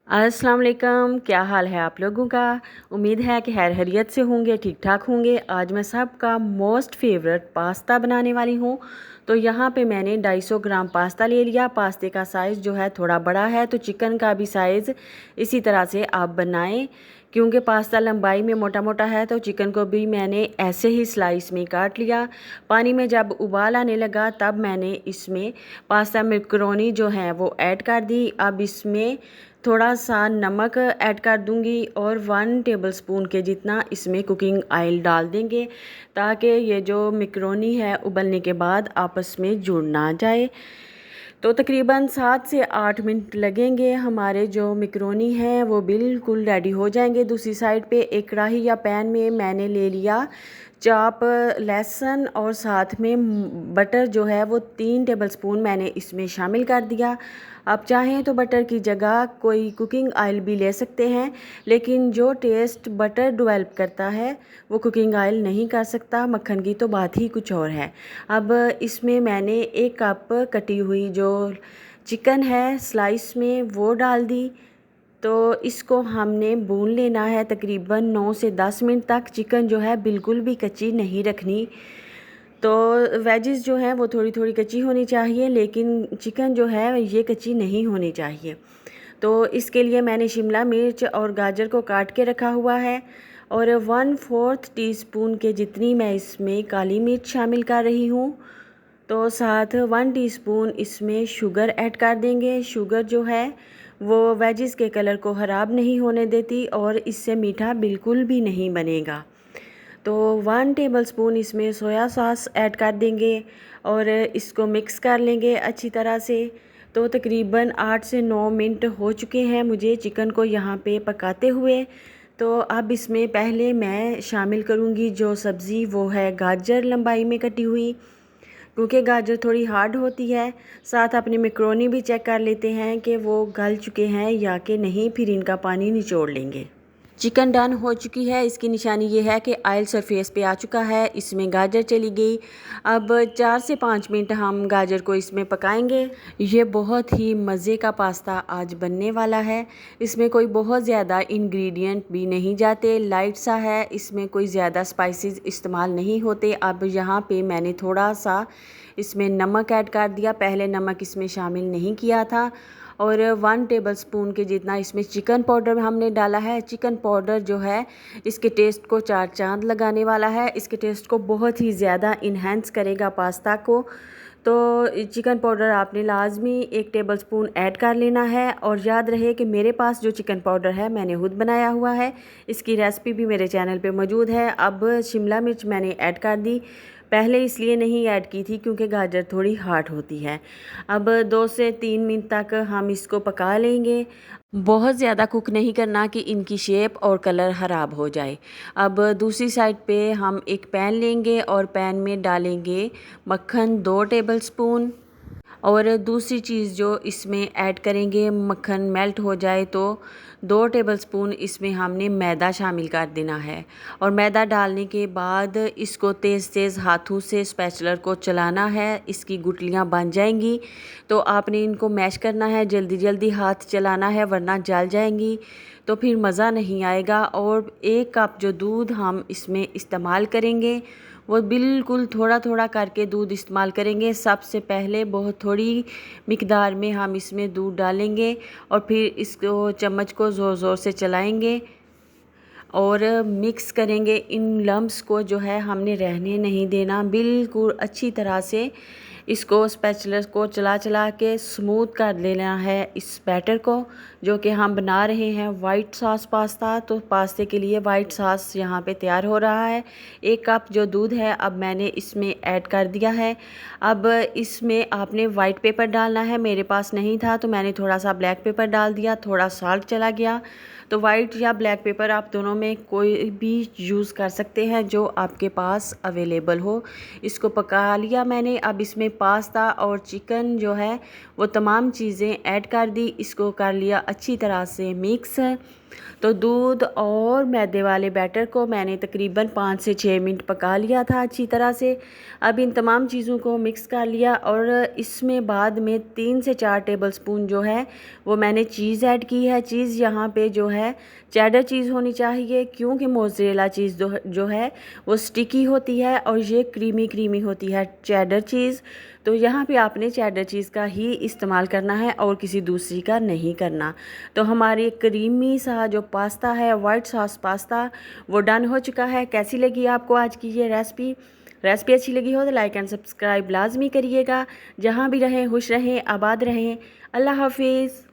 अस्सलाम वालेकुम, क्या हाल है आप लोगों का। उम्मीद है कि खैर खैरियत से होंगे, ठीक ठाक होंगे। आज मैं सबका मोस्ट फेवरेट पास्ता बनाने वाली हूँ। तो यहाँ पे मैंने 250 ग्राम पास्ता ले लिया। पास्ते का साइज़ जो है थोड़ा बड़ा है, तो चिकन का भी साइज़ इसी तरह से आप बनाएं। क्योंकि पास्ता लंबाई में मोटा मोटा है, तो चिकन को भी मैंने ऐसे ही स्लाइस में काट लिया। पानी में जब उबाल आने लगा तब मैंने इसमें पास्ता मैकरोनी जो है वो ऐड कर दी। अब इसमें थोड़ा सा नमक ऐड कर दूंगी और 1 टेबलस्पून के जितना इसमें कुकिंग ऑयल डाल देंगे, ताकि ये जो मैकरोनी है उबलने के बाद आपस में जुड़ ना जाए। तो तकरीबन 7 से 8 मिनट लगेंगे, हमारे जो मैकरोनी हैं वो बिल्कुल रेडी हो जाएंगे। दूसरी साइड पे एक कढ़ाई या पैन में मैंने ले लिया चाप लहसुन और साथ में बटर जो है वो 3 टेबलस्पून मैंने इसमें शामिल कर दिया। आप चाहें तो बटर की जगह कोई कुकिंग ऑयल भी ले सकते हैं, लेकिन जो टेस्ट बटर डेवलप करता है वो कुकिंग ऑयल नहीं कर सकता। मक्खन की तो बात ही कुछ और है। अब इसमें मैंने 1 कप कटी हुई जो चिकन है स्लाइस में वो डाल दी। तो इसको हमने भून लेना है तकरीबन 9 से 10 मिनट तक। चिकन जो है बिल्कुल भी कच्ची नहीं रखनी। तो वेजिस जो हैं वो थोड़ी थोड़ी कच्ची होनी चाहिए, लेकिन चिकन जो है ये कच्ची नहीं होनी चाहिए। तो इसके लिए मैंने शिमला मिर्च और गाजर को काट के रखा हुआ है, और 1/4 टीस्पून के जितनी मैं इसमें काली मिर्च शामिल कर रही हूँ। तो साथ 1 टीस्पून इसमें शुगर ऐड कर देंगे। शुगर जो है वो वेजिस के कलर को ख़राब नहीं होने देती और इससे मीठा बिल्कुल भी नहीं बनेगा। तो 1 टेबलस्पून इसमें सोया सॉस ऐड कर देंगे और इसको मिक्स कर लेंगे अच्छी तरह से। तो तकरीबन 8 से 9 मिनट हो चुके हैं मुझे चिकन को यहाँ पे पकाते हुए। तो अब इसमें पहले मैं शामिल करूँगी जो सब्ज़ी, वो है गाजर लंबाई में कटी हुई, क्योंकि गाजर थोड़ी हार्ड होती है। साथ अपनी मैकरोनी भी चेक कर लेते हैं कि वो गल चुके हैं या कि नहीं, फिर इनका पानी निचोड़ लेंगे। चिकन डन हो चुकी है, इसकी निशानी ये है कि ऑयल सरफेस पे आ चुका है। इसमें गाजर चली गई। अब 4 से 5 मिनट हम गाजर को इसमें पकाएंगे। ये बहुत ही मज़े का पास्ता आज बनने वाला है। इसमें कोई बहुत ज़्यादा इंग्रेडिएंट भी नहीं जाते, लाइट सा है, इसमें कोई ज़्यादा स्पाइसेस इस्तेमाल नहीं होते। अब यहाँ पे मैंने थोड़ा सा इसमें नमक ऐड कर दिया, पहले नमक इसमें शामिल नहीं किया था। और 1 टेबलस्पून के जितना इसमें चिकन पाउडर हमने डाला है। चिकन पाउडर जो है इसके टेस्ट को 4 चांद लगाने वाला है, इसके टेस्ट को बहुत ही ज़्यादा इन्हेंस करेगा पास्ता को। तो चिकन पाउडर आपने लाजमी 1 टेबलस्पून ऐड कर लेना है। और याद रहे कि मेरे पास जो चिकन पाउडर है मैंने खुद बनाया हुआ है, इसकी रेसिपी भी मेरे चैनल पे मौजूद है। अब शिमला मिर्च मैंने ऐड कर दी, पहले इसलिए नहीं ऐड की थी क्योंकि गाजर थोड़ी हार्ड होती है। अब 2 से 3 मिनट तक हम इसको पका लेंगे। बहुत ज़्यादा कुक नहीं करना कि इनकी शेप और कलर ख़राब हो जाए। अब दूसरी साइड पे हम एक पैन लेंगे और पैन में डालेंगे मक्खन 2 टेबलस्पून। और दूसरी चीज़ जो इसमें ऐड करेंगे, मक्खन मेल्ट हो जाए तो 2 टेबलस्पून इसमें हमने मैदा शामिल कर देना है। और मैदा डालने के बाद इसको तेज़ तेज़ हाथों से स्पैचुलर को चलाना है, इसकी गुठलियाँ बन जाएंगी। तो आपने इनको मैश करना है, जल्दी जल्दी हाथ चलाना है वरना जल जाएंगी, तो फिर मज़ा नहीं आएगा। और 1 कप जो दूध हम इसमें इस्तेमाल करेंगे वो बिल्कुल थोड़ा थोड़ा करके दूध इस्तेमाल करेंगे। सबसे पहले बहुत थोड़ी मिकदार में हम इसमें दूध डालेंगे और फिर इसको चम्मच को ज़ोर ज़ोर से चलाएंगे और मिक्स करेंगे। इन लम्स को जो है हमने रहने नहीं देना, बिल्कुल अच्छी तरह से इसको स्पैचुलर को चला चला के स्मूथ कर लेना है इस बैटर को, जो कि हम बना रहे हैं वाइट सॉस पास्ता। तो पास्ते के लिए वाइट सॉस यहाँ पे तैयार हो रहा है। 1 कप जो दूध है अब मैंने इसमें ऐड कर दिया है। अब इसमें आपने वाइट पेपर डालना है, मेरे पास नहीं था तो मैंने थोड़ा सा ब्लैक पेपर डाल दिया, थोड़ा साल्ट चला गया। तो वाइट या ब्लैक पेपर आप दोनों में कोई भी यूज़ कर सकते हैं जो आपके पास अवेलेबल हो। इसको पका लिया मैंने। अब इसमें पास्ता और चिकन जो है वो तमाम चीज़ें ऐड कर दी, इसको कर लिया अच्छी तरह से मिक्स। तो दूध और मैदे वाले बैटर को मैंने तकरीबन 5 से 6 मिनट पका लिया था अच्छी तरह से। अब इन तमाम चीज़ों को मिक्स कर लिया और इसमें बाद में 3 से 4 टेबलस्पून जो है वो मैंने चीज़ ऐड की है। चीज़ यहाँ पे जो है चेडर चीज़ होनी चाहिए, क्योंकि मोज़रेला चीज़ जो है वो स्टिकी होती है और ये क्रीमी क्रीमी होती है चेडर चीज़। तो यहाँ पे आपने चेडर चीज़ का ही इस्तेमाल करना है और किसी दूसरी का नहीं करना। तो हमारी क्रीमी सा जो पास्ता है, वाइट सॉस पास्ता, वो डन हो चुका है। कैसी लगी आपको आज की ये रेसिपी अच्छी लगी हो तो लाइक एंड सब्सक्राइब लाजमी करिएगा। जहाँ भी रहें खुश रहें, आबाद रहें। अल्लाह हाफिज़।